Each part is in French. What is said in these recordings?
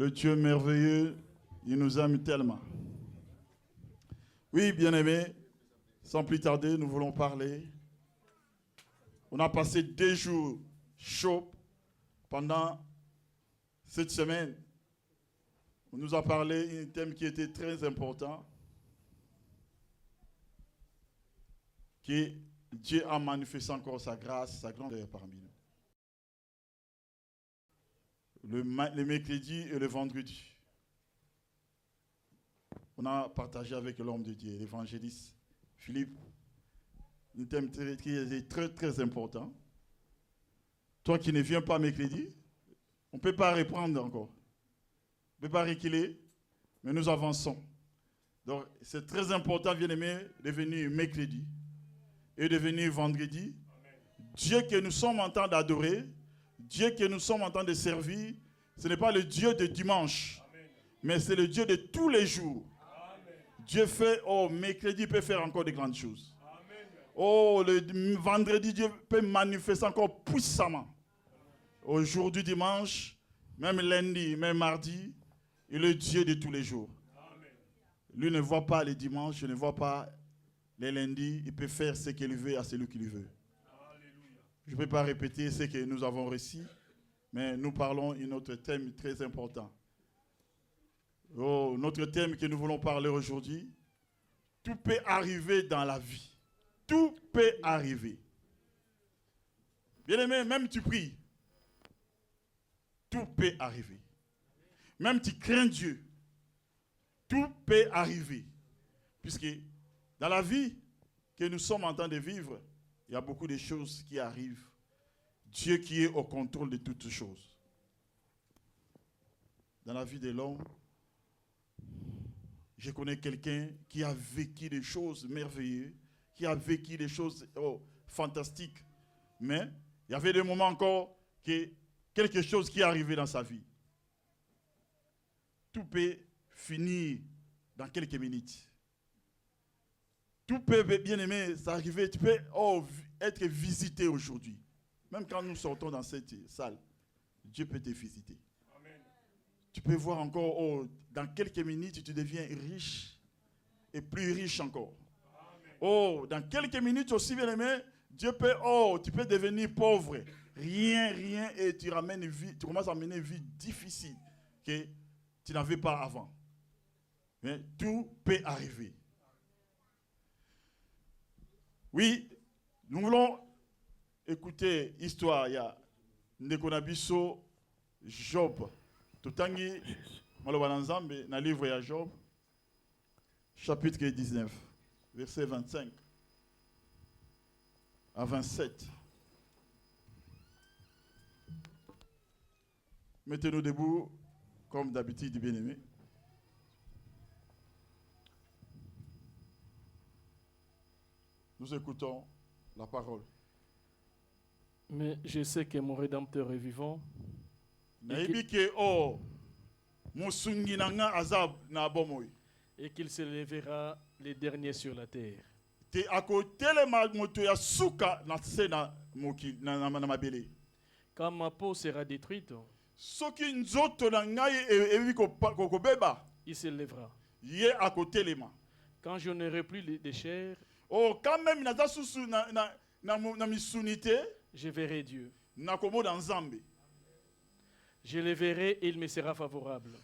Le Dieu merveilleux, il nous aime tellement. Oui, bien-aimés, sans plus tarder, nous voulons parler. On a passé 2 jours chauds pendant cette semaine. On nous a parlé d'un thème qui était très important, que Dieu a manifesté encore sa grâce, sa grandeur parmi nous. Le mercredi et le vendredi, on a partagé avec l'homme de Dieu, l'évangéliste Philippe, un thème qui est très très important. Toi qui ne viens pas mercredi, on ne peut pas reprendre encore. On ne peut pas reculer, mais nous avançons. Donc c'est très important, bien-aimé, de venir mercredi et de venir vendredi. Amen. Dieu que nous sommes en train d'adorer, Dieu que nous sommes en train de servir, ce n'est pas le Dieu de dimanche, amen, mais c'est le Dieu de tous les jours. Amen. Dieu fait, mercredi peut faire encore de grandes choses. Amen. Le vendredi, Dieu peut manifester encore puissamment. Aujourd'hui, dimanche, même lundi, même mardi, il est Dieu de tous les jours. Amen. Lui ne voit pas les dimanches, je ne vois pas les lundis, il peut faire ce qu'il veut à celui qu'il veut. Alléluia. Je ne peux pas répéter ce que nous avons reçu, mais nous parlons d'un autre thème très important. Notre thème que nous voulons parler aujourd'hui, tout peut arriver dans la vie. Tout peut arriver. Bien-aimé, même tu pries, tout peut arriver. Même tu crains Dieu, tout peut arriver. Puisque dans la vie que nous sommes en train de vivre, il y a beaucoup de choses qui arrivent. Dieu qui est au contrôle de toutes choses. Dans la vie de l'homme, je connais quelqu'un qui a vécu des choses merveilleuses, qui a vécu des choses fantastiques. Mais il y avait des moments encore que quelque chose qui est arrivé dans sa vie. Tout peut finir dans quelques minutes. Tout peut, bien aimé, s'arriver. Tu peux être visité aujourd'hui. Même quand nous sortons dans cette salle, Dieu peut te visiter. Amen. Tu peux voir encore, dans quelques minutes, tu deviens riche et plus riche encore. Amen. Dans quelques minutes aussi, bien aimé, Dieu peut, tu peux devenir pauvre. Rien, et tu commences à mener une vie difficile que tu n'avais pas avant. Mais tout peut arriver. Oui, nous voulons écouter l'histoire. Il y a Ndekonabiso Job. Tutangi Malobananzambe, dans le livre de Job, chapitre 19, verset 25 à 27. Mettez-nous debout, comme d'habitude, bien-aimés. Nous écoutons la parole. Mais je sais que mon Rédempteur est vivant. Et qu'il se lèvera les derniers sur la terre. Quand ma peau sera détruite, il se lèvera. Quand je n'aurai plus de chair, je verrai Dieu. Je le verrai et il me sera favorable.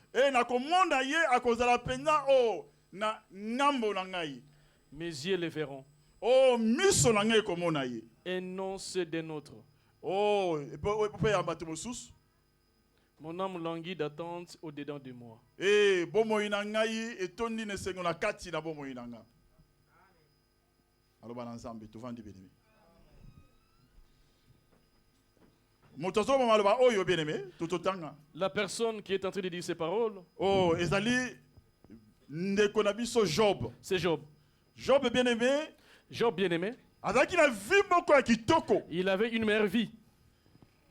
Mes yeux le verront. Et non ceux des nôtres. Mon âme languit d'attente au-dedans de moi. La personne qui est en train de dire ces paroles, c'est Job. Job bien-aimé. Job bien-aimé. Il avait une meilleure vie.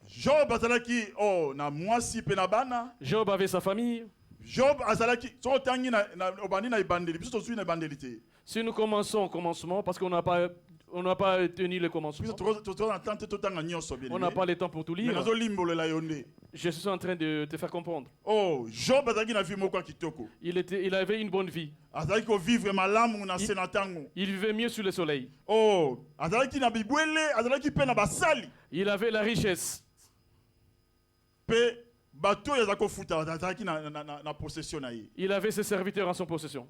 Job avait sa famille. Si nous commençons au commencement, parce qu'on n'a pas On n'a pas tenu le Puisque commencement. on On n'a pas le temps pour tout lire. lire. Je suis en train de te faire comprendre. Oh, Job azalaki na vie moko kitoko. Il avait une bonne vie. Azalaki ko vivre malamu na senatango. Il vivait mieux sous le soleil. Oh, azalaki na bibwele, azalaki pe na basali. Il avait la richesse. Pe bato yazako futa azalaki na possession na ye. Il avait ses serviteurs en sa possession.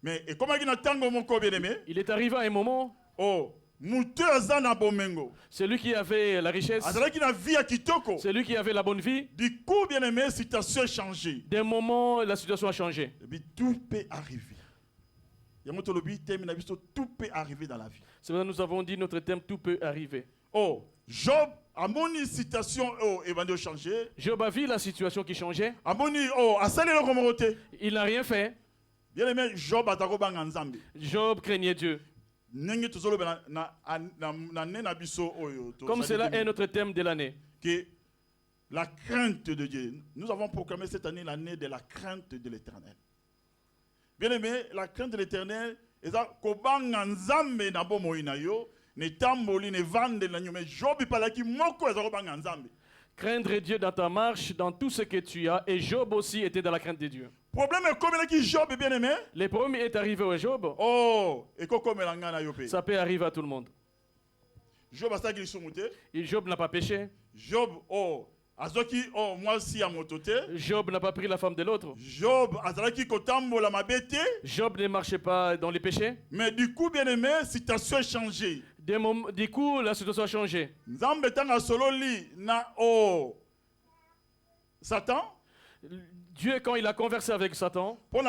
Mais et comment na tango moko bien aimé? Il est arrivé à un moment. Oh, mutu azana bomengo. Celui qui avait la richesse. Azalaki na vie ya kitoko. Celui qui avait la bonne vie. Du coup bien aimé, situation a changé. D'un moment, la situation a changé. Et puis tout peut arriver. Tout peut arriver dans la vie. C'est pourquoi nous avons dit notre thème, tout peut arriver. Oh, Job a mon situation a changé. Job a vu la situation qui changeait. Il n'a rien fait. Bien aimé, Job a Nzambe. Job craignait Dieu. Comme cela est notre thème de l'année. Que la crainte de Dieu. Nous avons proclamé cette année l'année de la crainte de l'Éternel. Bien aimé, la crainte de l'Éternel, craindre Dieu dans ta marche, dans tout ce que tu as. Et Job aussi était dans la crainte de Dieu. Problème est comme Job, bien aimé. Le problème est arrivé au Job. Oh, ça peut arriver à tout le monde. Job n'a pas péché. Job, oh, moi aussi à mon côté. Job n'a pas pris la femme de l'autre. Job ne marchait pas dans les péchés. Mais du coup, bien aimé, la situation a changé. Du coup, la situation a changé. Satan. Dieu, quand il a conversé avec Satan, pour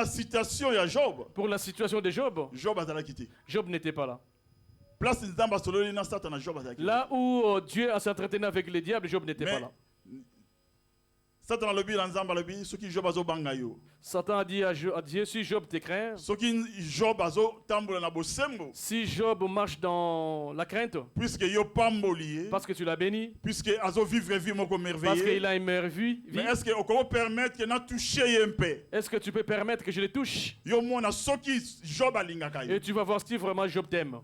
la situation de Job, Job n'était pas là. Là où Dieu s'entretenait avec le diable, Job n'était pas là. Satan a dit à Dieu, si Job te craint, si Job marche dans la crainte, parce que tu l'as béni, parce qu'il a une meilleure vie, est-ce que tu peux permettre que je le touche? Et tu vas voir si vraiment Job t'aime.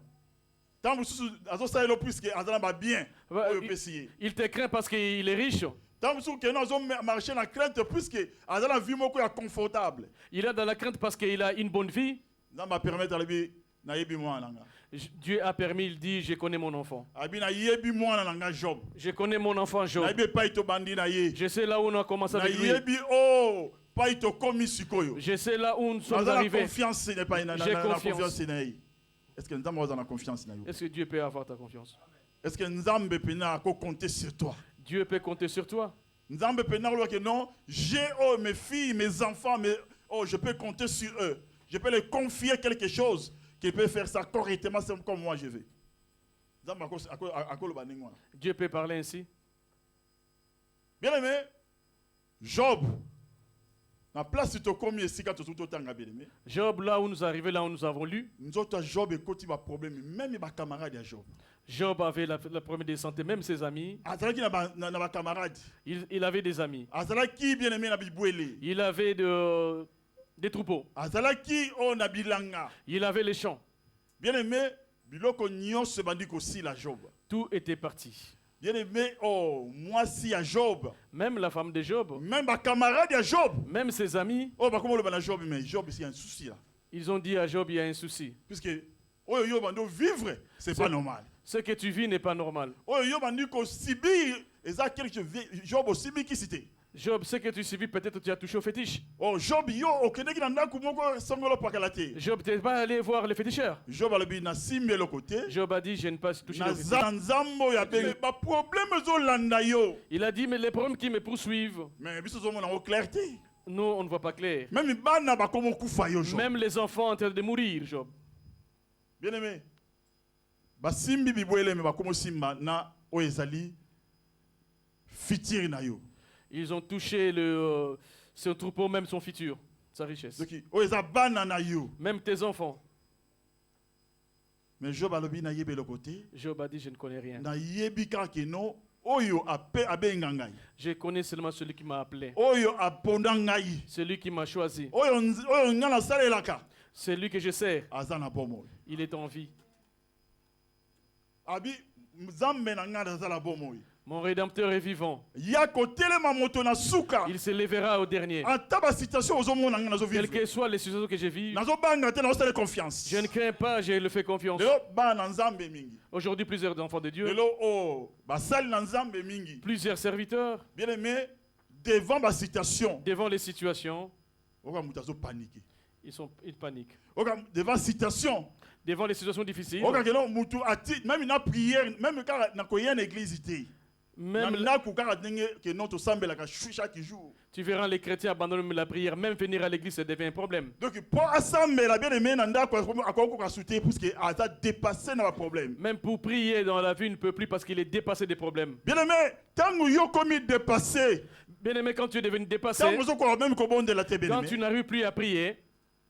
Il te craint parce qu'il est riche. Il est dans la crainte parce qu'il a une bonne vie. Dieu a permis, il dit, je connais mon enfant. Je connais mon enfant Job. Je sais là où on a commencé avec lui. Je sais là où nous sommes arrivés. J'ai confiance. Est-ce que Dieu peut avoir ta confiance? Est-ce que Nzambe peut compter sur toi? Dieu peut compter sur toi. Nzambe peut dire que non, j'ai mes filles, mes enfants, je peux compter sur eux. Je peux leur confier quelque chose qui peut faire ça correctement comme moi je veux. Dieu peut parler ainsi. Bien aimé, Job. Job, là où nous arrivons, là où nous avons lu, Job avait le problème de santé, même ses amis. Il avait des amis. Il avait des troupeaux. Il avait les champs. Bien aimé, tout était parti. Bien aimé, oh, moi si à Job. Même la femme de Job. Même ma camarade à Job. Même ses amis. Oh, bah comment le ban Job, mais Job, il y a un souci là. Ils ont dit à Job, il y a un souci. Puisque, oh, Job, vivre, c'est pas normal. Ce que tu vis n'est pas normal. Oh, Job, Job aussi, qui c'était. Job, ce que tu subis, peut-être tu as touché au fétiche. Oh, Job, Job, tu n'es pas allé voir les féticheurs. Job a dit, je n'ai pas touché au fétiche. Il a dit, mais les problèmes qui me poursuivent. Nous, on ne voit pas clair. Même les enfants en train de mourir, Job. Bien aimé. Ils ont touché son troupeau, même son futur, sa richesse. Même tes enfants. Mais Job a dit, je ne connais rien. Je connais seulement celui qui m'a appelé. Celui qui m'a choisi. Celui que je sers. Il est en vie. Mon Rédempteur est vivant. Il se lèvera au dernier. Quelles que soient les situations que je vis, je ne crains pas, je le fais confiance. Aujourd'hui, plusieurs enfants de Dieu, plusieurs serviteurs, devant les situations, ils paniquent. Devant les situations difficiles, même une prière, même quand il y a une église, tu verras les chrétiens abandonner la prière, même venir à l'église, ça devient un problème. Donc, même pour prier dans la vie, il ne peut plus parce qu'il est dépassé des problèmes. Bien-aimé, quand tu es devenu dépassé, quand tu n'arrives plus à prier,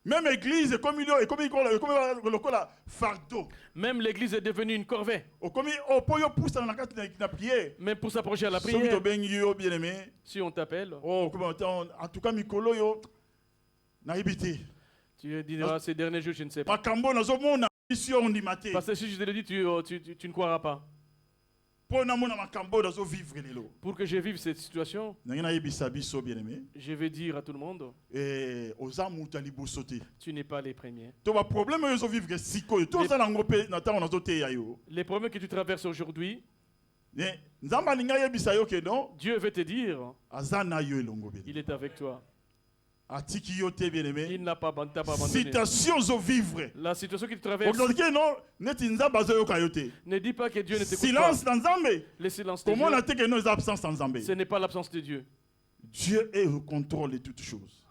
même l'église comme il est comme fardeau. Même l'église est devenue une corvée. Même pour s'approcher à la prière. Si on t'appelle, en tout cas, tu diras ces derniers jours, je ne sais pas. Parce que si je te le dis, tu ne croiras pas. Pour que je vive cette situation, je vais dire à tout le monde, tu n'es pas les premiers. Les problèmes que tu traverses aujourd'hui, Dieu veut te dire, il est avec toi. Il n'a pas abandonné. Situations vivre. La situation que tu traverses. Ne dis pas que Dieu ne t'écoute pas. Silence dans Zambé. Le silence de Comment Dieu. on a dit que nous absence dans Zambé? Ce n'est pas l'absence de Dieu. Dieu est au contrôle de toutes choses.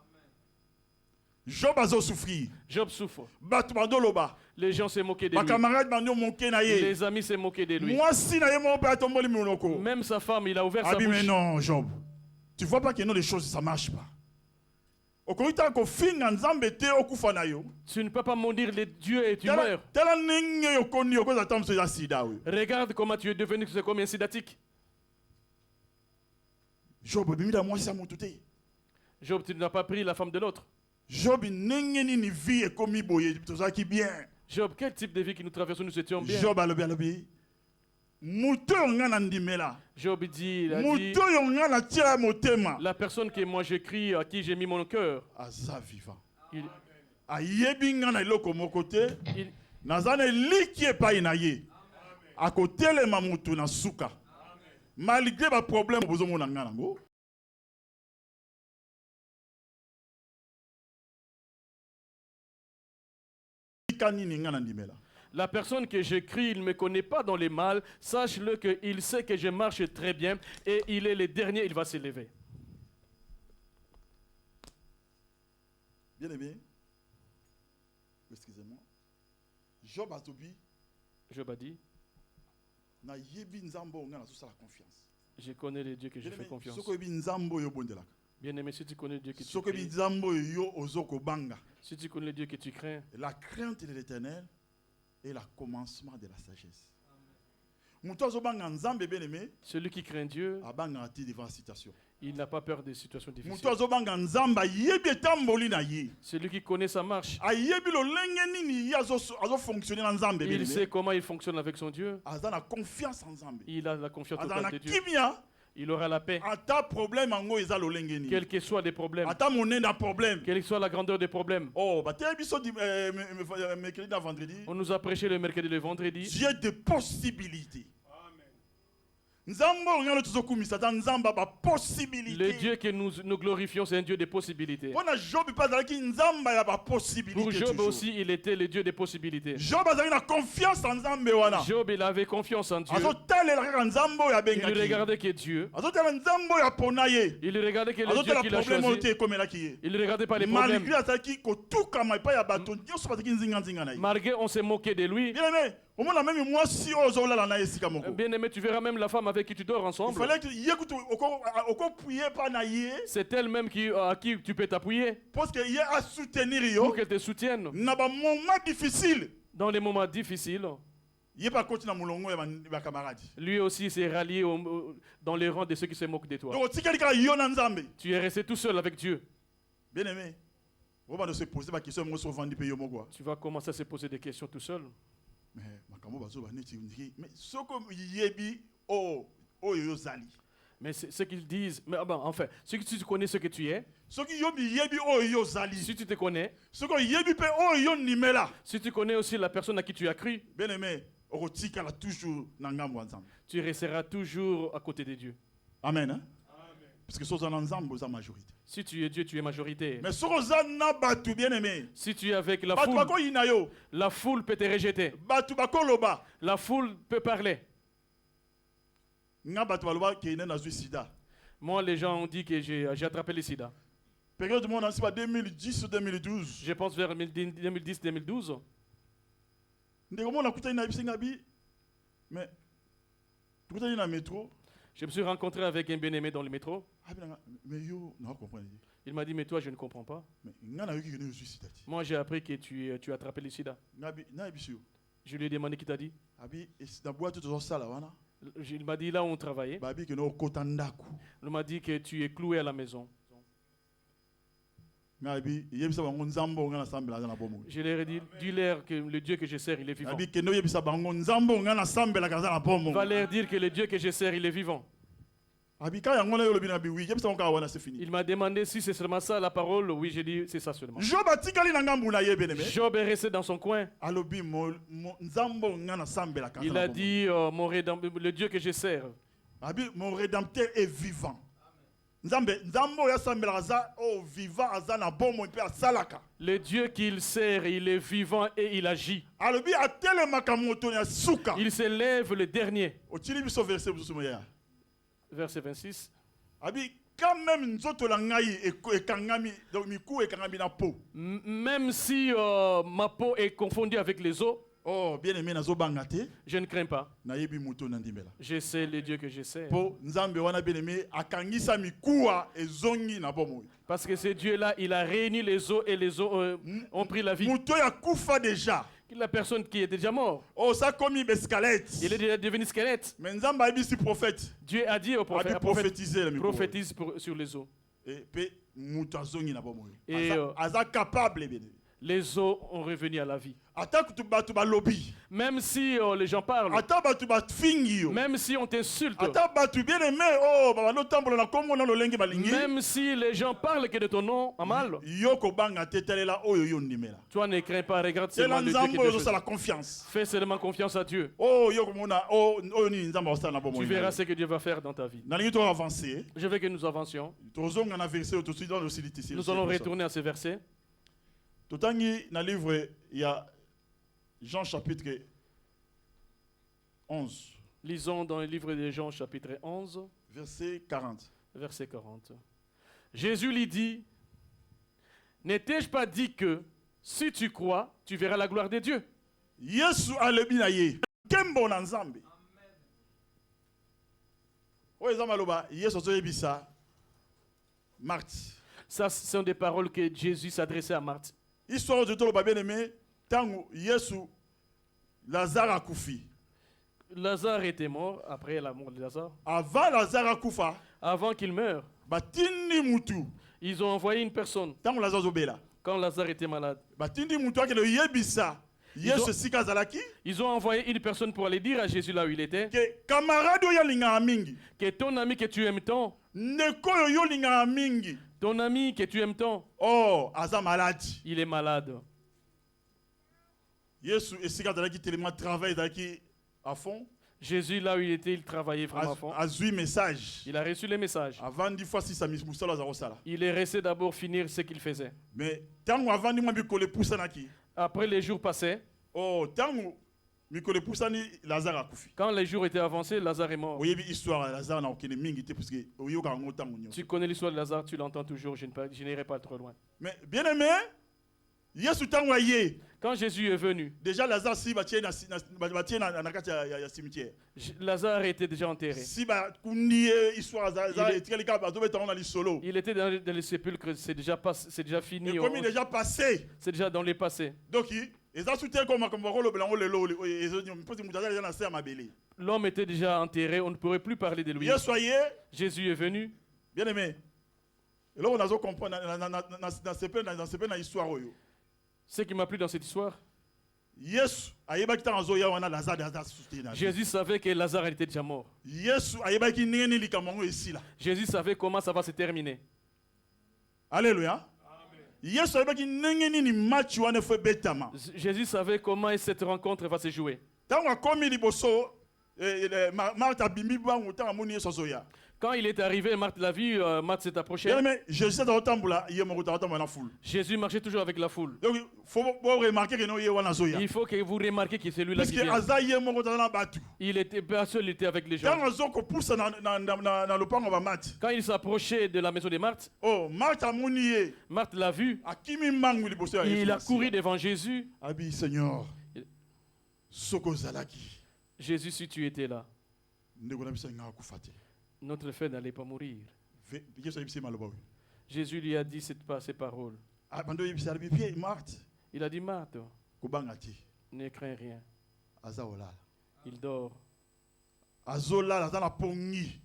Job a souffert. Job souffre. Les gens se moquaient de lui. Les amis se moquaient de lui. Même sa femme, il a ouvert sa bouche. Mais non, Job. Tu vois pas que non, les choses, ça marche pas. Tu ne peux pas maudire les dieux et tu meurs. Regarde comment tu es devenu comme un sidatique. Job, tu n'as pas pris la femme de l'autre. Job, quel type de vie que nous traversons, nous étions bien. Job dit, la personne que moi j'écris, à qui j'ai mis mon cœur, il malgré les problèmes. La personne que j'écris, il ne me connaît pas dans les mal. Sache-le qu'il sait que je marche très bien et il est le dernier, il va s'élever. Bien aimé, excusez-moi, Job a dit, je connais les dieux que je fais confiance. Bien aimé, si tu connais le Dieu que tu crains, si tu connais le Dieu que tu crains, la crainte de l'Éternel est le commencement de la sagesse. Celui qui craint Dieu, il n'a pas peur des situations difficiles. Celui qui connaît sa marche, il sait comment il fonctionne avec son Dieu. Il a la confiance totale de Dieu. Il aura la paix. Quels que soient les problèmes. Quelle que soit la grandeur des problèmes. On nous a prêché le mercredi et le vendredi. Dieu de possibilités. Le Dieu que nous glorifions, c'est un Dieu des possibilités. Pour Job aussi, il était le Dieu des possibilités. Job il avait confiance en Dieu. Il regardait que Dieu. Il regardait que le Dieu qu'il a choisi. Il ne regardait pas les problèmes. Malgré on s'est moqué de lui. Bien aimé, tu verras même la femme avec qui tu dors ensemble. C'est elle-même à qui tu peux t'appuyer. Pour qu'elle te soutienne. Dans les moments difficiles. Lui aussi s'est rallié dans les rangs de ceux qui se moquent de toi. Tu es resté tout seul avec Dieu. Bien aimé, tu vas commencer à se poser des questions tout seul. Mais ce qu'ils disent, mais enfin, si tu connais ce que tu es, si tu te connais, si tu connais aussi la personne à qui tu as cru, tu resteras toujours à côté de Dieu. Amen. Hein? Parce que majorité. Si tu es Dieu, tu es majorité. Mais si tu es avec la foule peut te rejeter. La foule peut parler. Moi, les gens ont dit que j'ai attrapé le sida. Période de 2010 ou 2012. Je pense vers 2010-2012. Mais métro. Je me suis rencontré avec un bien-aimé dans le métro. Il m'a dit, mais toi, je ne comprends pas. Moi, j'ai appris que tu as attrapé le sida. Je lui ai demandé qui t'a dit. Il m'a dit, là où on travaillait. Il m'a dit que tu es cloué à la maison. Je leur ai dit, dis-leur que le Dieu que je sers, il est vivant. Va leur dire que le Dieu que je sers, il est vivant. Il m'a demandé si c'est seulement ça la parole. Oui, j'ai dit c'est ça seulement. Job est resté dans son coin. Il a dit, le Dieu que je sers, mon rédempteur est vivant. Le Dieu qu'il sert, il est vivant et il agit. Il se lève le dernier. Verset 26. Même si ma peau est confondue avec les os, oh, bien aimé, je ne crains pas. Je sais le Dieu que je sais. Parce que ce Dieu-là, il a réuni les os et les os ont pris la vie. La personne qui est déjà mort. Oh, ça comme il est squelette. Il est déjà devenu squelette. Mais prophète. Dieu a dit au prophète, prophétise sur les os. Et les os ont revenu à la vie. Même si les gens parlent, même si on t'insulte, même si les gens parlent que de ton nom en mal, toi ne crains pas, regarde seulement le Dieu que Dieu. Fais seulement confiance à Dieu. Tu verras ce que Dieu va faire dans ta vie. Je veux que nous avancions. Nous allons retourner à ce verset. Dans le livre, il y a Jean chapitre 11. Lisons dans le livre de Jean chapitre 11. Verset 40. Verset 40. Jésus lui dit, n'ai-je pas dit que si tu crois, tu verras la gloire de Dieu? Yesu alebinaye. Kembo na nzambe. Marthe. Ça, ce sont des paroles que Jésus s'adressait à Marthe. Histoire de tout le bien-aimé, tant Yesu, Lazare a koufi. Lazare était mort après la mort de Lazare. Avant Lazare a koufa. Avant qu'il meure. Batindi mutu. Ils ont envoyé une personne. Tant Lazare zobela. Quand Lazare était malade. Batindi mutu a le yebisa. Yesu sika zalaki. Ils ont envoyé une personne pour aller dire à Jésus là où il était. Que camarade yo linga mingi. Que ton ami que tu aimes tant. Neko yo linga mingi. Ton ami que tu aimes tant. Oh, aza malade. Il est malade. Yesu esika zalaki tellement travail zalaki à fond. Jésus là où il était, il travaillait vraiment à fond. Message. Il a reçu les messages. Avant 10 fois 6 il est resté d'abord finir ce qu'il faisait. Mais tant avant après les jours passaient. Oh, tant quand les jours étaient avancés, Lazare est mort. Tu connais l'histoire de Lazare, tu l'entends toujours, je n'irai pas trop loin. Mais bien aimé, quand Jésus est venu, déjà Lazare Lazare était déjà enterré. Il était dans le sépulcre, c'est déjà fini. C'est déjà dans le passé. Donc, l'homme était déjà enterré, on ne pourrait plus parler de lui. Jésus est venu. Bien aimé. Et là, on a compris dans cette histoire. Ce qui m'a plu dans cette histoire, Jésus savait que Lazare était déjà mort. Jésus savait comment ça va se terminer. Alléluia. Jésus savait comment cette rencontre va se jouer. Quand il est arrivé, Marthe l'a vu, Marthe s'est approché. Jésus marchait toujours avec la foule. Il faut que vous remarquiez que c'est lui-là qui vient. Il était pas seul, il était avec les gens. Quand il s'approchait de la maison de Marthe, Marthe l'a vu. Il a couru devant Jésus. Seigneur, Jésus, si tu étais là, notre frère n'allait pas mourir. Jésus lui a dit ces paroles. Il a dit, Marthe, ne crains rien. Il dort.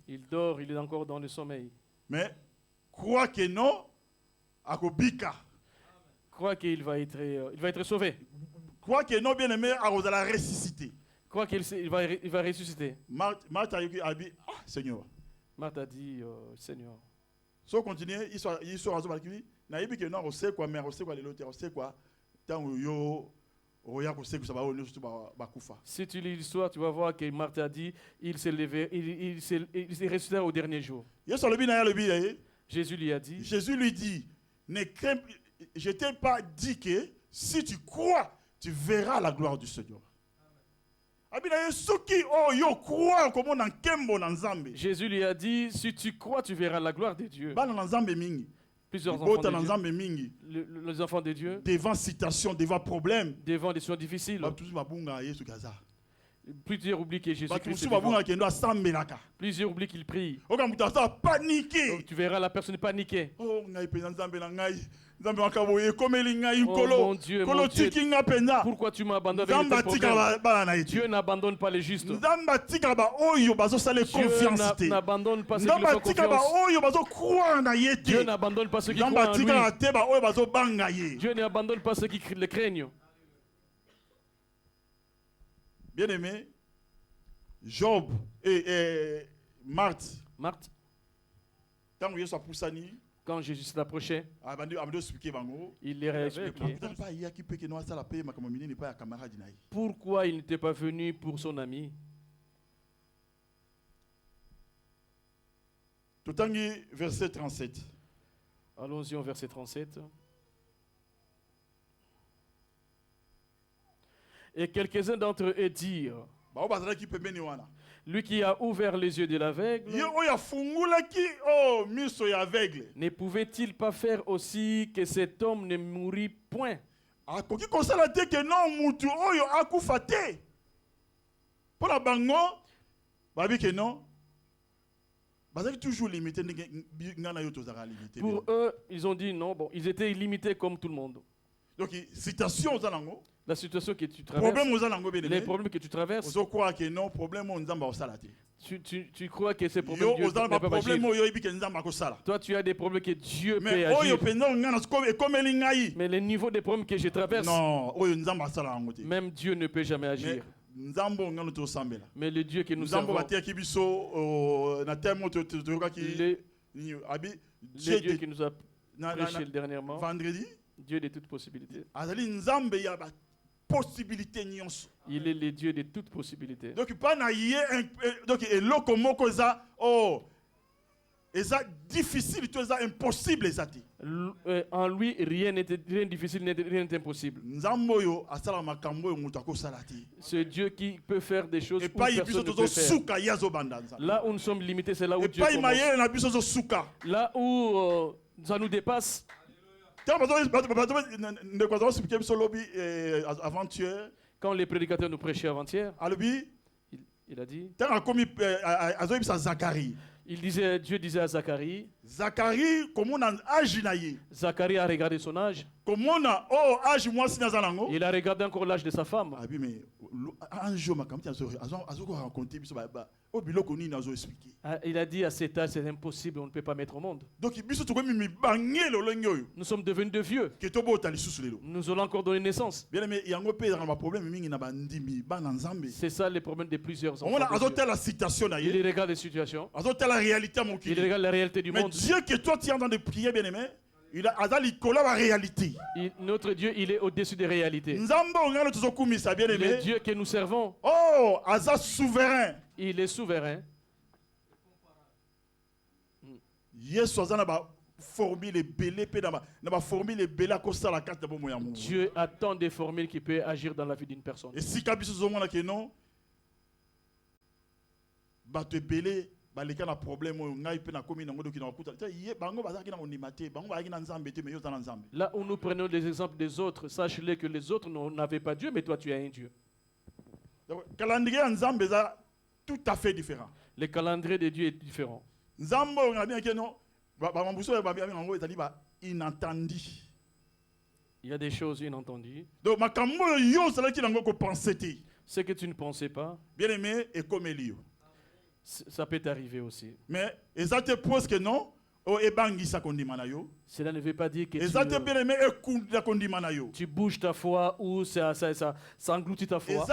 Il dort, il est encore dans le sommeil. Mais crois que non, crois qu'il va être sauvé. Crois que non, bien aimé, à la ressusciter. Crois qu'il va ressusciter. Marthe a dit, Seigneur. Marthe a dit, Seigneur. Si on continue, il sera on sait quoi, mais on sait quoi, on sait quoi. Si tu lis l'histoire, tu vas voir que Marthe a dit, il s'est levé, il s'est ressuscité au dernier jour. Jésus lui a dit, ne crains, je ne t'ai pas dit que si tu crois, tu verras la gloire du Seigneur. Jésus lui a dit, si tu crois, tu verras la gloire de Dieu. Plusieurs enfants de Dieu. Les enfants de Dieu. Devant citation, devant problème. Devant des choses difficiles. Plusieurs oublient que Jésus-Christ. Plusieurs oublient qu'il prie. Donc, tu verras la personne paniquer. Oh mon Dieu, pourquoi tu m'abandonnes avec tes problèmes? Dieu n'abandonne pas les justes. Dieu n'abandonne pas ceux qui font confiance. Dieu n'abandonne pas ceux qui croient en lui. Dieu n'abandonne pas ceux qui le craignent. Bien aimé, Job et Marthe. Quand Jésus s'approchait, il les a expliqué pourquoi il n'était pas venu pour son ami. Verset 37. Allons-y au verset 37. Et quelques-uns d'entre eux dirent, lui qui a ouvert les yeux de l'aveugle, ne pouvait-il pas faire aussi que cet homme ne mourût point? Pour eux, ils ont dit non, bon, ils étaient illimités comme tout le monde. Donc, citation la situation que tu traverses, les problèmes que tu traverses, tu crois que ces problèmes Dieu ne peut pas agir. Toi, tu as des problèmes que Dieu peut agir. Mais le niveau des problèmes que je traverse, même Dieu ne peut jamais agir. Mais le Dieu que nous servons, le Dieu qui nous a prêché dernièrement, vendredi, Dieu de toutes possibilités. Il est le Dieu de toutes possibilités. Donc, difficile, impossible. En lui, rien n'est difficile, rien n'est impossible. C'est Dieu qui peut faire des choses où personne ne peut faire. Là où nous sommes limités, c'est là où Dieu commence. Là où ça nous dépasse. Quand les prédicateurs nous prêchaient avant-hier, il a dit, Dieu disait à Zacharie, Zacharie, comment on a âge naïe. Zacharie a regardé son âge. Comment on a âge moi si nazalango. Il a regardé encore l'âge de sa femme. Ah oui, mais un jour ma campagne a raconté au bilo koni nazo expliqué. Il a dit à cet âge c'est impossible, on ne peut pas mettre au monde. Donc biso to mi bangé le lengoyo. Nous sommes devenus de vieux. Que to bota li susu lelo. Nous allons encore donner naissance. Bien mais yango pe dans ma problème mingi na bandimi ba na nzambe. C'est ça les problèmes de plusieurs enfants. On a azoté la citation na il regarde les situations. Azoté la réalité mon il regarde la réalité du monde. Mais Dieu que toi tu es en train de prier bien aimé. Il a la réalité. Notre Dieu, il est au-dessus des réalités. Le Dieu que nous servons. Oh, Aza souverain. Il est souverain. Dieu a tant de formules qui peuvent agir dans la vie d'une personne. Et si non, baleka na problème ngai pe na komi na ngodo ki na kuta bango bazaki na onimate bango bazaki na nzambe te mais yo za na nzambe. Là où nous prenons les exemples des autres, sache-le que les autres n'avaient pas Dieu mais toi tu as un Dieu. Calendrier nzambe za tout à fait différent. Le calendrier de Dieu est différent. Nzambo on bien que non ba mambuso ba bien ngo ezali ba inattendu. Il y a des choses inentendues. Donc makambo yo sala ki nango ko penser te. Ce que tu ne pensais pas. Bien aimé et comme Elio. Ça peut t'arriver aussi. Mais exactement parce que non, cela ne veut pas dire que tu bouges ta foi ou ça engloutit ta foi.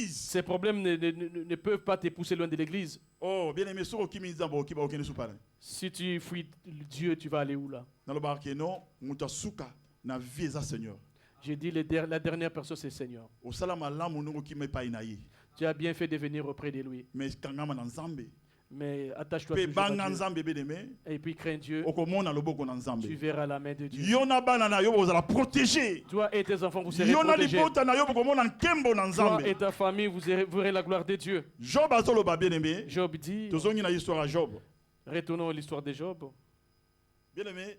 Ces problèmes ne peuvent pas te pousser loin de l'église. Oh, bien aimé, si tu fuis Dieu, tu vas aller où là? J'ai dit la dernière personne c'est le Seigneur. Tu as bien fait de venir auprès de lui. Mais attache-toi toujours à Dieu. Et puis crains Dieu. Tu verras la main de Dieu. Toi et tes enfants, vous serez protégés. Toi et ta famille, vous verrez la gloire de Dieu. Job dit. Retournons à l'histoire de Job. Bien aimé,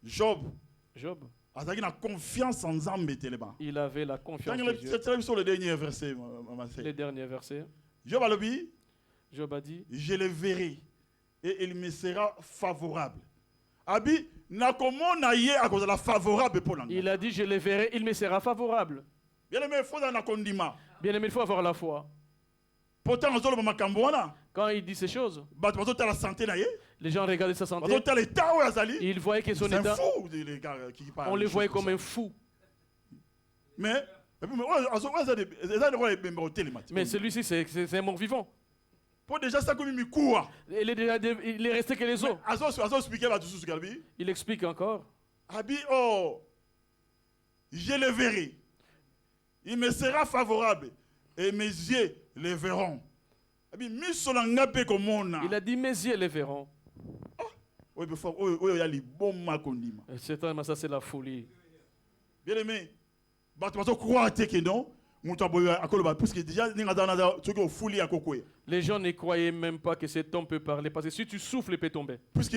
Job. Il avait la confiance en Dieu. Le dernier verset. Le dernier verset. Job a dit, je le verrai et il me sera favorable. Il a dit, je le verrai, il me sera favorable. Bien aimé, il faut avoir la foi. Quand il dit ces choses, les gens regardaient sa santé. Ils voyaient que son état, on le voyait comme un fou. Mais celui-ci, c'est un mort vivant. Pour déjà ça comme il est resté que les os. Il explique encore. Je le verrai. Il me sera favorable. Et mes yeux le verront. Il a dit mes yeux le verront. Certainement, ça c'est la folie. Bien aimé, les gens ne croyaient même pas que cet homme peut parler. Parce que si tu souffles, il peut tomber. Parce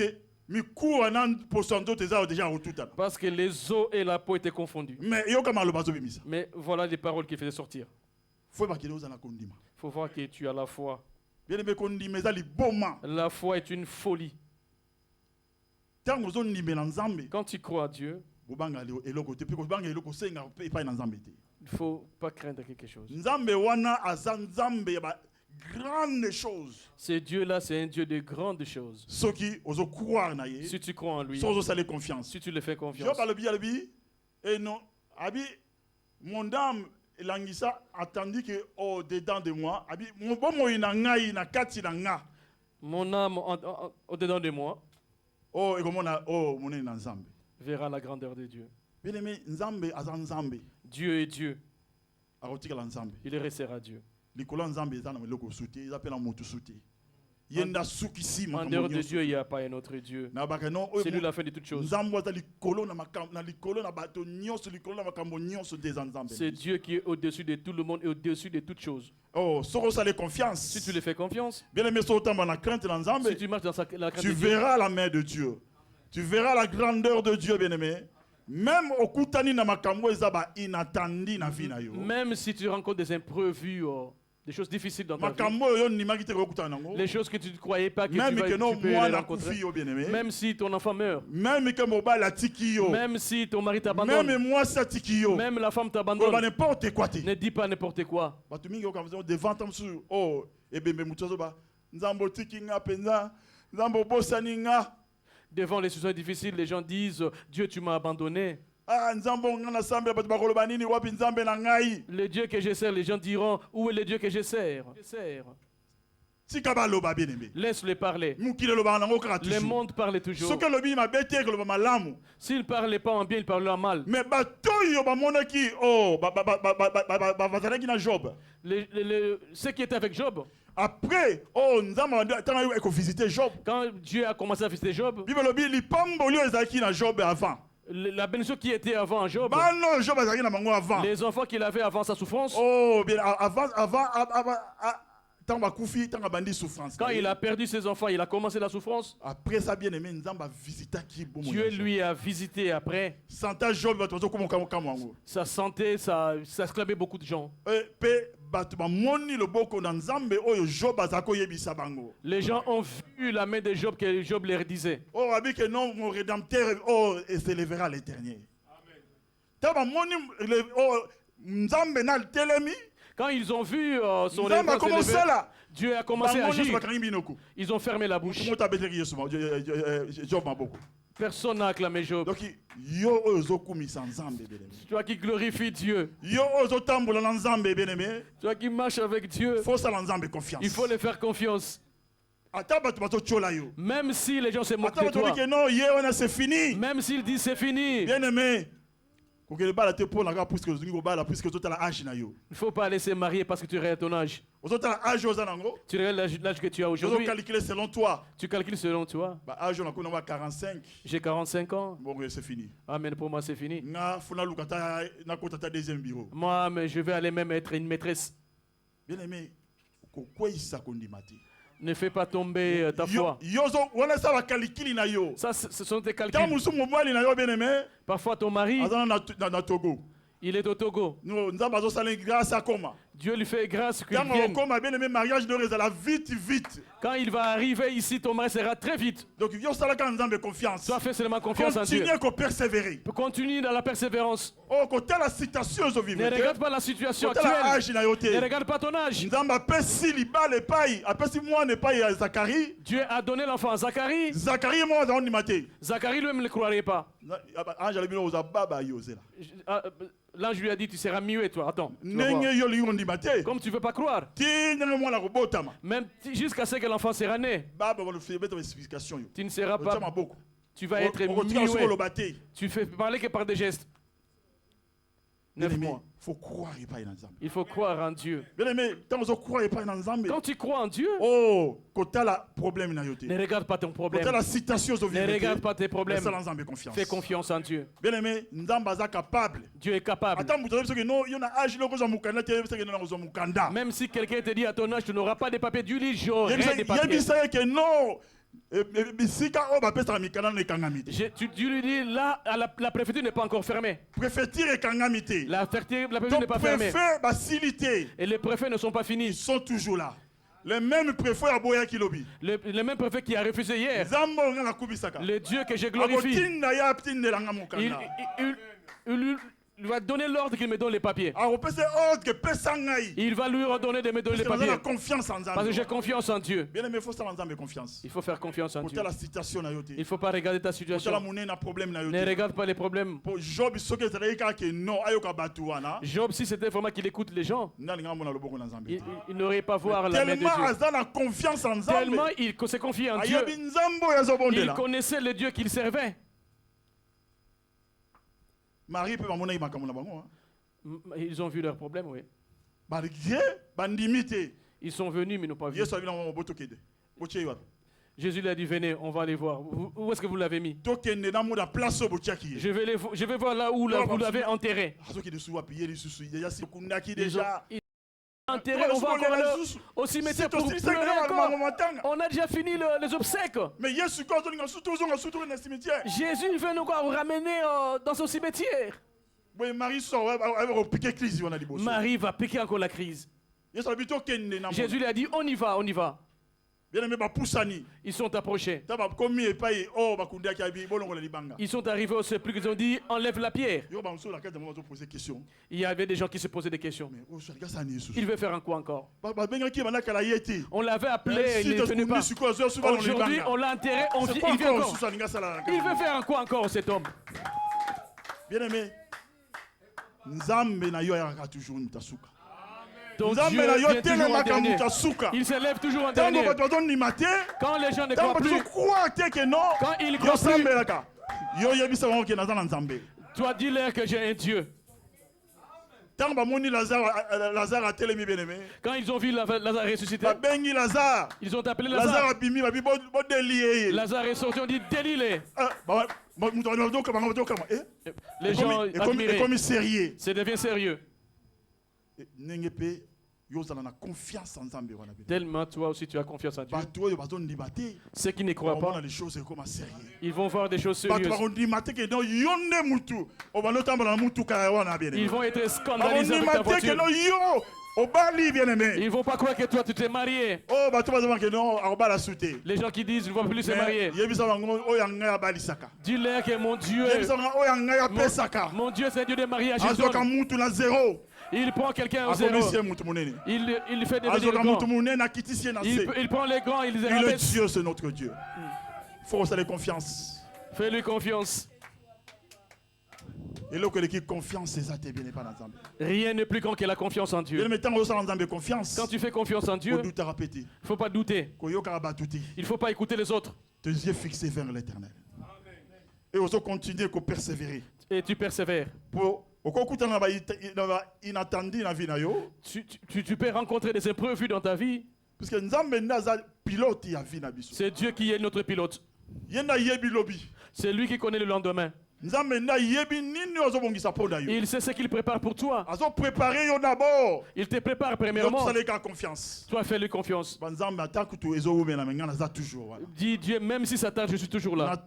que les os et la peau étaient confondus. Mais voilà les paroles qu'il faisait sortir. Il faut voir que tu as la foi. La foi est une folie. Quand tu crois à Dieu, il ne faut pas craindre quelque chose. Ce Dieu-là, c'est un Dieu de grandes choses. Si tu crois en lui, si tu le fais confiance. Mon âme attendit que au-dedans de moi, mon âme au-dedans de moi verra la grandeur de Dieu. Dieu est Dieu. Il restera Dieu. En dehors de Dieu, il n'y a pas un autre Dieu. C'est lui la fin de toutes choses. C'est Dieu qui est au-dessus de tout le monde et au-dessus de toutes choses. Si tu lui fais confiance, si tu marches dans la crainte de Dieu, tu verras la main de Dieu. Tu verras la grandeur de Dieu, bien-aimé. Même si tu rencontres des imprévus Des choses difficiles dans ta vie. Les choses que tu ne croyais pas que tu peux les rencontrer. Même si ton enfant meurt. Même si ton mari t'abandonne. Même la femme t'abandonne. Ne dis pas n'importe quoi. Devant les situations difficiles, les gens disent Dieu, tu m'as abandonné. Le Dieu que je sers, les gens diront où est le Dieu que je sers? Laisse-les parler. Le monde parle toujours. S'il ne parle pas en bien, il parle en mal. Ceux qui étaient avec Job. Après, quand Dieu a commencé à visiter Job, la bénédiction qui était avant Job, les enfants qu'il avait avant sa souffrance, quand il a perdu ses enfants, il a commencé la souffrance. Après ça, bien aimé, Dieu lui a visité après. Sa santé, ça exclamait beaucoup de gens. Les gens ont vu la main de Job que Job leur disait. Mon rédempteur s'élèvera à l'éternel. Quand ils ont vu son rédempteur s'élever, Dieu a commencé à agir. Ils ont fermé la bouche. Personne n'a acclamé Job. Toi qui glorifies Dieu. Toi qui marches avec Dieu. Il faut les faire confiance. Même si les gens se moquent de toi. Même s'ils disent c'est fini. Bien-aimé. Il ne faut pas laisser marier parce que tu aurais ton âge. Tu aurais l'âge que tu as aujourd'hui. Selon toi. Tu calcules selon toi. J'ai 45 ans. Bon, c'est fini. Amen, pour moi c'est fini. Moi, mais je vais aller même être une maîtresse. Bien-aimé, ne fais pas tomber ta foi. Ça, ce sont tes calculs. Parfois, ton mari, il est au Togo. Dieu lui fait grâce qu'il vienne. Quand il va arriver ici, ton mari sera très vite. Donc, toi, fais seulement confiance en Dieu. Continue dans la persévérance. Ne regarde pas la situation actuelle. Ne regarde pas ton âge. Dieu a donné l'enfant à Zacharie. Zacharie lui-même ne le croirait pas. L'ange lui a dit, tu seras muet, toi. Attends. Comme tu ne veux pas croire. Même jusqu'à ce que l'enfant sera né. Tu ne seras pas. Tu vas être muet. Tu fais parler que par des gestes. 9 mois. Il faut croire en Dieu. Quand tu crois en Dieu, ne regarde pas ton problème. Ne regarde pas tes problèmes. Fais confiance en Dieu. Dieu est capable. Même si quelqu'un te dit à ton âge, tu n'auras pas de papiers, Dieu dit j'aurai des papiers. Tu lui dis là, la préfecture n'est pas encore fermée. La préfecture n'est pas fermée. Et les préfets ne sont pas finis. Ils sont toujours là. Les mêmes préfets à Boya Kilobi. Le même préfet qui a refusé hier. Le Dieu que je glorifie. Il va donner l'ordre qu'il me donne les papiers. Il va lui redonner de me donner les papiers. Parce que j'ai confiance en Dieu. Il faut faire confiance en Dieu. Il ne faut pas regarder ta situation. Ne regarde pas les problèmes. Job, si c'était vraiment qu'il écoute les gens, il n'aurait pas voir la main de Dieu. Tellement il se confie en Dieu. Il connaissait le Dieu qu'il servait. Ils ont vu leurs problèmes, oui. Ils sont venus, mais ils n'ont pas vu. Jésus lui a dit, venez, on va aller voir. Où est-ce que vous l'avez mis? Je vais voir là où vous l'avez enterré. Enterré, on va encore aller au cimetière pour pleurer encore. On a déjà fini les obsèques. Mais Jésus veut nous ramener dans son cimetière. Marie va piquer encore la crise. Jésus lui a dit, on y va, on y va. Ils sont approchés. Ils sont arrivés au sépulcre, ils ont dit, enlève la pierre. Il y avait des gens qui se posaient des questions. Il veut faire un quoi encore? On l'avait appelé, il ne venait pas. Aujourd'hui, on l'a enterré, il vient encore. Il veut faire un quoi encore, cet homme? Bien-aimé, Nzambe na yo ya toujours mutasuka. Ton Dieu vient toujours en dernier. Il se lève toujours en dernier. Quand les gens ne croient plus, quand ils croient plus, toi dis-leur que j'ai un Dieu. Quand ils ont vu Lazare ressusciter, ils ont appelé Lazare. Lazare est sorti, on dit délie-les. Les gens admiraient. Ça devient sérieux. Tellement toi aussi tu as confiance en Dieu. Ceux qui ne croient pas, ils vont voir des choses sérieuses. Ils vont être scandalisés avec ta voiture. Ils ne vont pas croire que toi tu t'es marié. Les gens qui disent je ne vais plus se marier. Dis-leur que mon Dieu, mon Dieu c'est Dieu de mariage. Il prend quelqu'un au zéro. Il fait devenir grand. Il prend les grands, il les rabaisse. Le Dieu, c'est notre Dieu. Il faut faire confiance. Fais-lui confiance. Rien n'est plus grand que la confiance en Dieu. Quand tu fais confiance en Dieu, il ne faut pas douter. Il ne faut pas écouter les autres. Tes yeux fixés vers l'éternel. Et on continue à persévérer. Et tu persévères. Tu peux rencontrer des imprévus dans ta vie. C'est Dieu qui est notre pilote. C'est lui qui connaît le lendemain. Il sait ce qu'il prépare pour toi. Il te prépare premièrement. Toi, fais-lui confiance. Dis Dieu, même si ça tarde, je suis toujours là.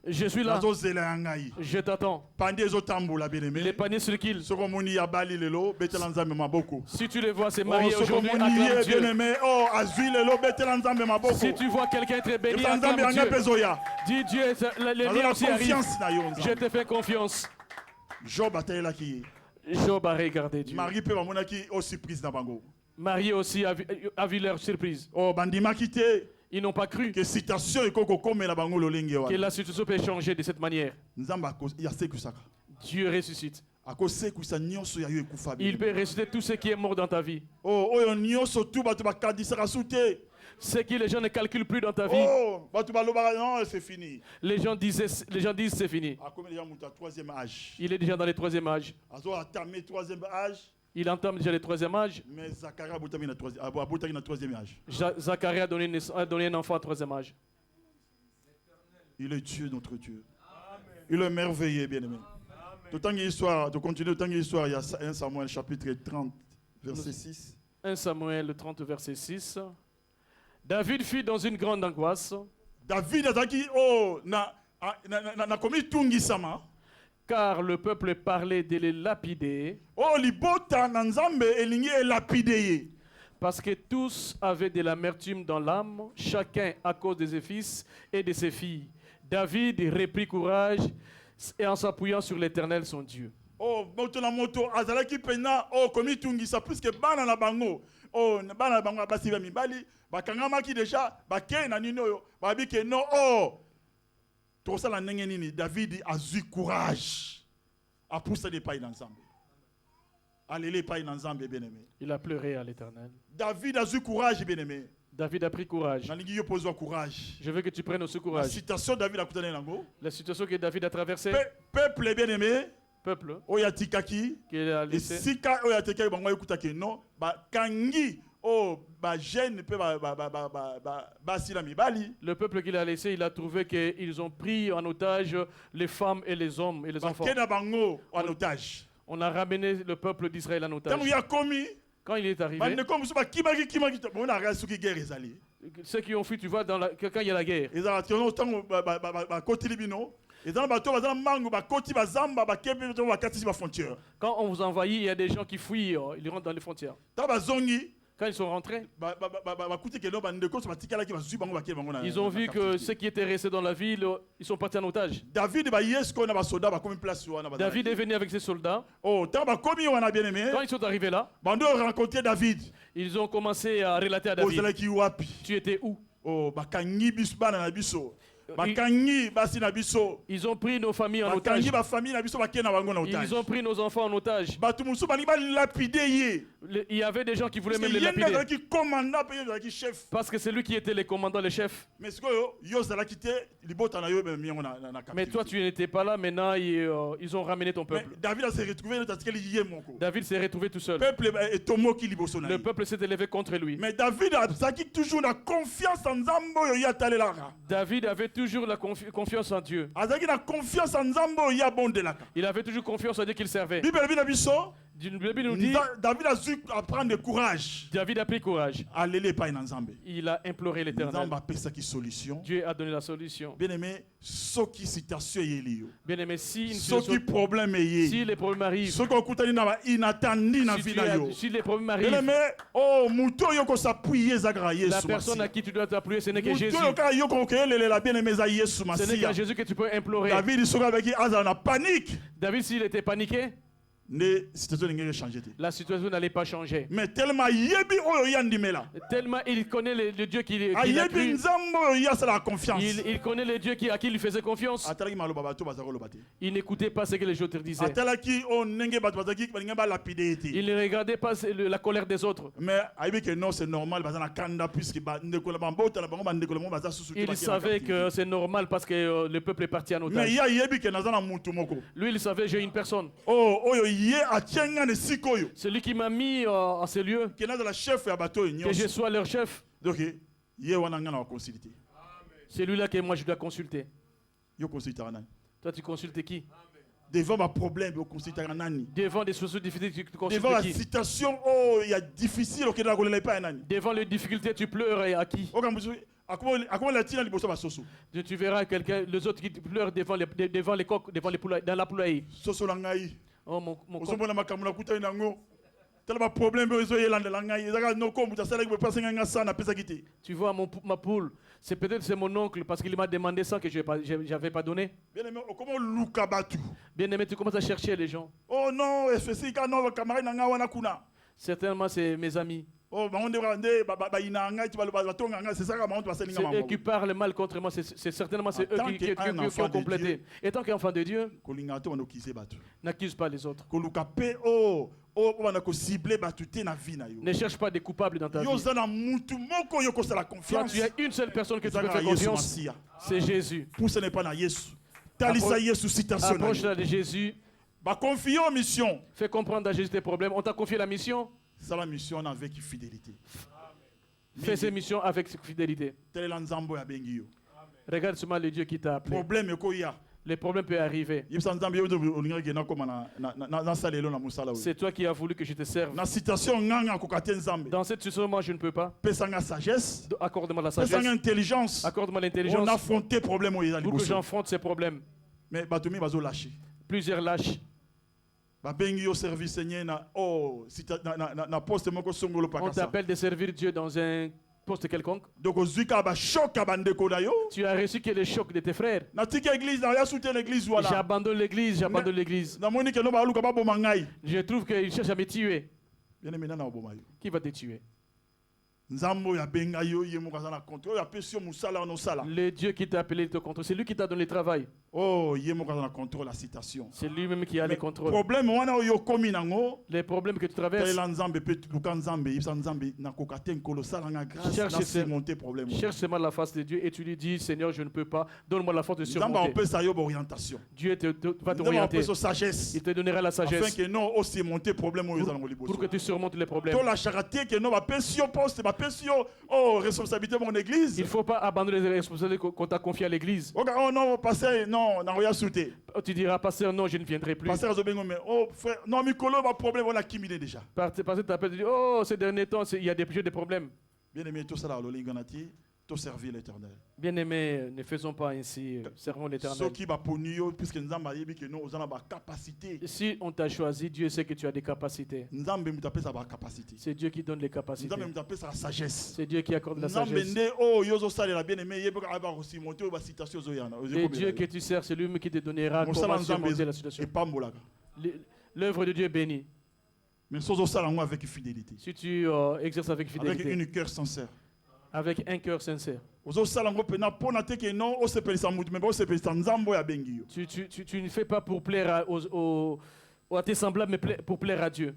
Je suis là. Je t'attends. Les paniers sur qu'ils. Si tu les vois, c'est marié aujourd'hui. Acclame Dieu. Si tu vois quelqu'un très béni, acclame Dieu. Dis Dieu, les liens aussi arrivent. Je te fais confiance. Job a regardé Dieu. Marie aussi a vu leur surprise. Ils n'ont pas cru que la situation peut changer de cette manière. Dieu ressuscite. Il peut ressusciter tout ce qui est mort dans ta vie. Ce que les gens ne calculent plus dans ta vie. C'est fini. Les gens disent c'est fini. Il est déjà dans le troisième âge. Il entame déjà le troisième âge. Mais Zacharie a donné un enfant au troisième âge. Il est Dieu, notre Dieu. Il est merveilleux, bien-aimé. De continuer l'histoire, il y a 1 Samuel chapitre 30, verset 6. 1 Samuel 30, verset 6. David fut dans une grande angoisse. David a dit, car le peuple parlait de les lapider. Parce que tous avaient de l'amertume dans l'âme, chacun à cause de ses fils et de ses filles. David reprit courage et en s'appuyant sur l'Éternel son Dieu. David a eu courage à pousser des pailles ensemble. Il a pleuré à l'Éternel. David a eu courage, bien-aimé. David a pris courage. Je veux que tu prennes aussi courage. La situation que David a traversée. Peuple bien-aimé. Peuple. Qu'il a laissé. Le peuple qu'il a laissé, il a trouvé qu'ils ont pris en otage les femmes et les hommes et les enfants. On a ramené le peuple d'Israël en otage. Quand il est arrivé, ceux qui ont fui, tu vois, quand il y a la guerre, Quand on vous envahit, il y a des gens qui fuient, ils rentrent dans les frontières. Quand ils sont rentrés, ils ont vu que ceux qui étaient restés dans la ville, ils sont partis en otage. David est venu avec ses soldats. Quand ils sont arrivés là, ils ont commencé à relater à David. Tu étais où? Ils ont pris nos familles en otage. Ils ont pris nos enfants en otage. Il y avait des gens qui voulaient même les lapider. Parce que c'est lui qui était le commandant, le chef. Mais toi, tu n'étais pas là. Maintenant, ils ont ramené ton peuple. David s'est retrouvé tout seul. Le peuple s'est élevé contre lui. Mais David a toujours la confiance en Nzambe. David avait toujours la confiance en Dieu. Il avait toujours confiance en Dieu qu'il servait. Bible nous dit, David a su prendre courage. David a pris courage. Il a imploré l'Éternel. Dieu a donné la solution. Bien-aimé, Bien-aimé, si les problèmes arrivent, si les problèmes arrivent, la personne à qui tu dois t'appuyer, ce n'est que Jésus. Ce n'est qu'à Jésus que tu peux implorer. David, s'il était paniqué, la situation n'allait pas changer. Mais tellement il connaît le Dieu qui a cru. Il connaît le Dieu à qui il faisait confiance. Il n'écoutait pas ce que les gens disaient. Il ne regardait pas la colère des autres. Mais non, c'est normal. Il savait que c'est normal parce que le peuple est parti en otage. Lui, il savait, j'ai une personne. Celui qui m'a mis en ces lieux, que je sois leur chef. C'est lui-là que moi je dois consulter. Toi tu consultes qui? Devant ma problème, devant des situations difficiles, tu consultes devant la qui? situation il y a difficile, devant les difficultés, tu pleures à qui? Tu verras quelqu'un, les autres qui pleurent devant les coqs, devant les poulailles, dans la poulaille. Oh mon tu vois ma poule, c'est peut-être mon oncle parce qu'il m'a demandé ça que je n'avais pas donné. Bien aimé, tu commences à chercher les gens. Oh non, certainement c'est mes amis. C'est eux qui parlent mal contre moi, c'est certainement c'est eux qui ont complété. Et tant qu'enfant de Dieu, n'accuse pas les autres. Ne cherche pas des coupables dans ta vie. Toi, tu as une seule personne que tu peux faire confiance. C'est Jésus. Approche-la de Jésus. Fais comprendre à Jésus tes problèmes. On t'a confié la mission. C'est la mission avec fidélité. Fais ces missions avec fidélité. Regarde seulement le Dieu qui t'a appelé. Les problèmes peuvent arriver. C'est toi qui as voulu que je te serve. Dans cette situation, moi je ne peux pas. Accorde-moi la sagesse. Accorde-moi l'intelligence. Pour que j'affronte ces problèmes. Mais plusieurs lâches. On t'appelle de servir Dieu dans un poste quelconque. Tu as reçu que le choc de tes frères. J'abandonne l'église, j'abandonne l'église. Je trouve qu'il cherche à me tuer. Qui va te tuer? Le Dieu qui t'a appelé te contrôle, c'est lui qui t'a donné le travail. C'est lui-même qui a le contrôle. Les problèmes que tu traverses, cherche seulement la face de Dieu et tu lui dis, Seigneur, je ne peux pas, donne-moi la force de surmonter. Dieu va t'orienter. Il te donnera la sagesse pour que tu surmontes les problèmes. Il ne faut pas abandonner les responsabilités qu'on t'a confiées à l'église. Oh non, pasteur, non, tu diras, pasteur, non, je ne viendrai plus. Pasteur, oh frère, non, Mikolo, ma problème, on a kimidé déjà. Pasteur t'appelle, tu dis, oh, ces derniers temps, il y a des problèmes. Bien aimé, tout ça là, servir l'Éternel. Bien-aimés, ne faisons pas ainsi, servons l'Éternel. Si on t'a choisi, Dieu sait que tu as des capacités. C'est Dieu qui donne les capacités. C'est Dieu qui accorde la sagesse. Et Dieu que tu sers, c'est lui qui te donnera comment surmonter la situation. L'œuvre de Dieu est bénie. Mais avec fidélité. Si tu exerces avec fidélité. Avec un cœur sincère. Avec un cœur sincère. Tu ne fais pas pour plaire à tes semblables, mais pour plaire à Dieu.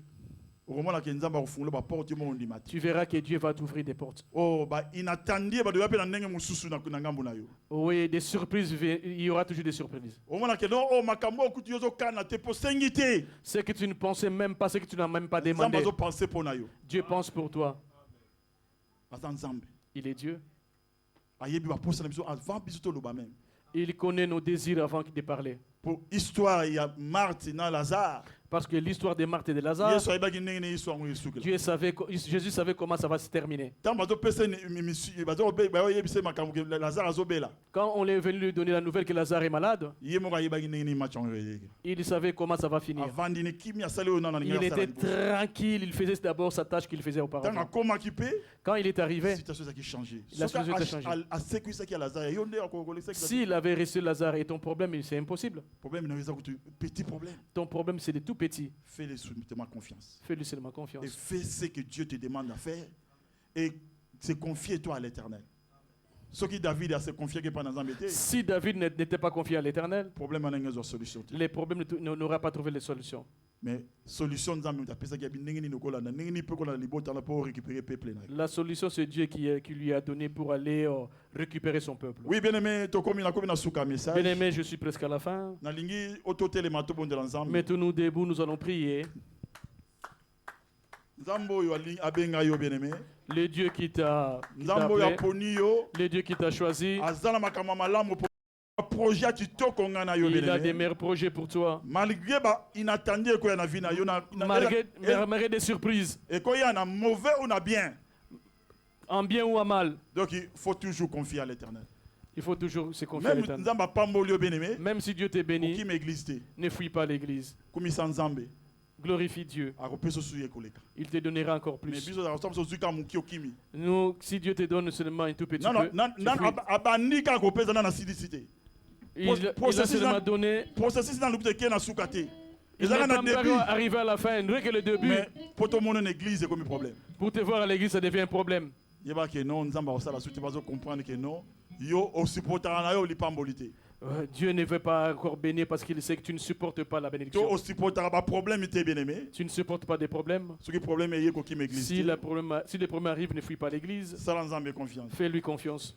Tu verras que Dieu va t'ouvrir des portes. Oui, des surprises, il y aura toujours des surprises. Ce que tu ne pensais même pas, ce que tu n'as même pas demandé. Dieu pense pour toi. Il est Dieu. Il connaît nos désirs avant de parler. Pour l'histoire, il y a Marthe et Lazare. Parce que l'histoire de Marthe et de Lazare, Jésus savait comment ça va se terminer. Quand on est venu lui donner la nouvelle que Lazare est malade, il savait comment ça va finir. Il était tranquille, il faisait d'abord sa tâche qu'il faisait auparavant. Quand il est arrivé, la situation a changé. S'il avait reçu Lazare et ton problème, c'est impossible. Ton problème, c'est de tout petit. Fais-le seulement confiance. Fais-lui seulement confiance. Et fais ce que Dieu te demande à faire. Et se confier toi à l'Éternel. Si David n'était pas confié à l'Éternel, les problèmes n'auraient pas trouvé les solutions. Mais solution, la solution, c'est Dieu qui lui a donné pour aller récupérer son peuple. Oui, bien-aimé, bien-aimé, je suis presque à la fin. Mettons-nous debout, nous allons prier. Le Dieu qui t'a appelé, le Dieu qui t'a choisi, il a des meilleurs projets pour toi. Malgré des surprises, en bien ou en mal. Donc il faut toujours confier à l'Éternel. Il faut toujours se confier à l'Éternel. Même si Dieu t'est béni, ne fuis pas l'église. Glorifie Dieu. Il te donnera encore plus. Nous, si Dieu te donne seulement un tout petit peu, il a seulement donné. Il n'est pas encore arrivé à la fin, rien que le début. Mais pour tout le monde, l'église est comme un problème. Pour te voir à l'église, ça devient un problème. Dieu ne veut pas encore bénir parce qu'il sait que tu ne supportes pas la bénédiction. Tu ne supportes pas des problèmes. Si les problèmes arrivent, ne fuis pas l'église. Fais-lui confiance.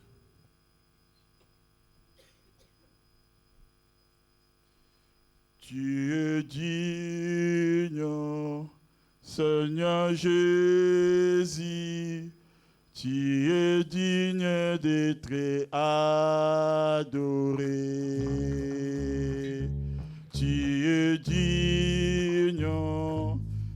Tu es digne, Seigneur Jésus. Tu es digne d'être adoré. Tu es digne,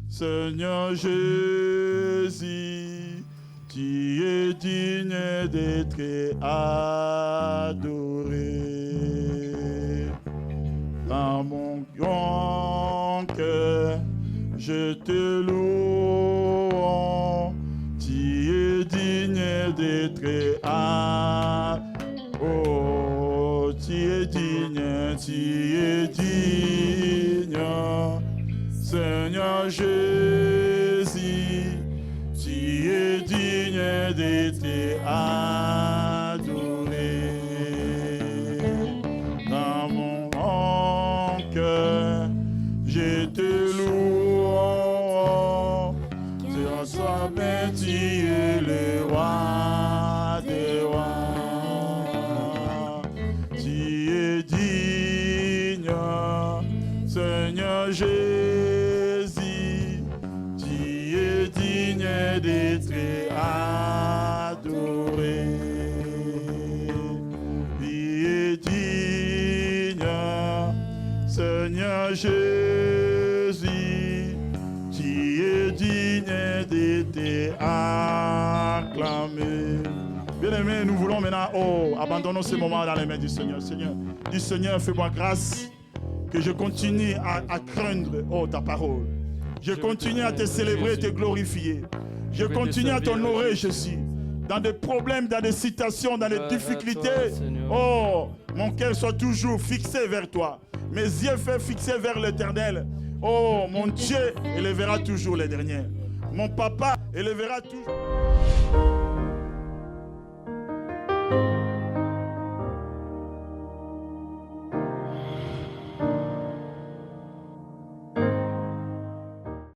Seigneur Jésus. Tu es digne d'être adoré. Dans mon grand cœur, je te loue. Tu es digne d'être oh, tu es digne, Seigneur Jésus. Tu es digne d'être adoré. Dans mon cœur, je te loue. Mais tu es le roi des rois. Tu es digne, Seigneur Jésus. Tu es digne d'être adoré. Tu es digne, Seigneur Jésus. Tu es digne d'être acclamé. Bien-aimés, nous voulons maintenant, abandonnons ce moment dans les mains du Seigneur. Seigneur, dis Seigneur, fais-moi grâce que je continue à craindre, ta parole. Je continue à te célébrer et te glorifier. Je continue à t'honorer, Jésus. Dans des problèmes, dans des situations, dans des difficultés. Mon cœur soit toujours fixé vers toi. Mes yeux fixés vers l'Éternel. Mon Dieu élèvera toujours les derniers. Mon papa élèvera toujours.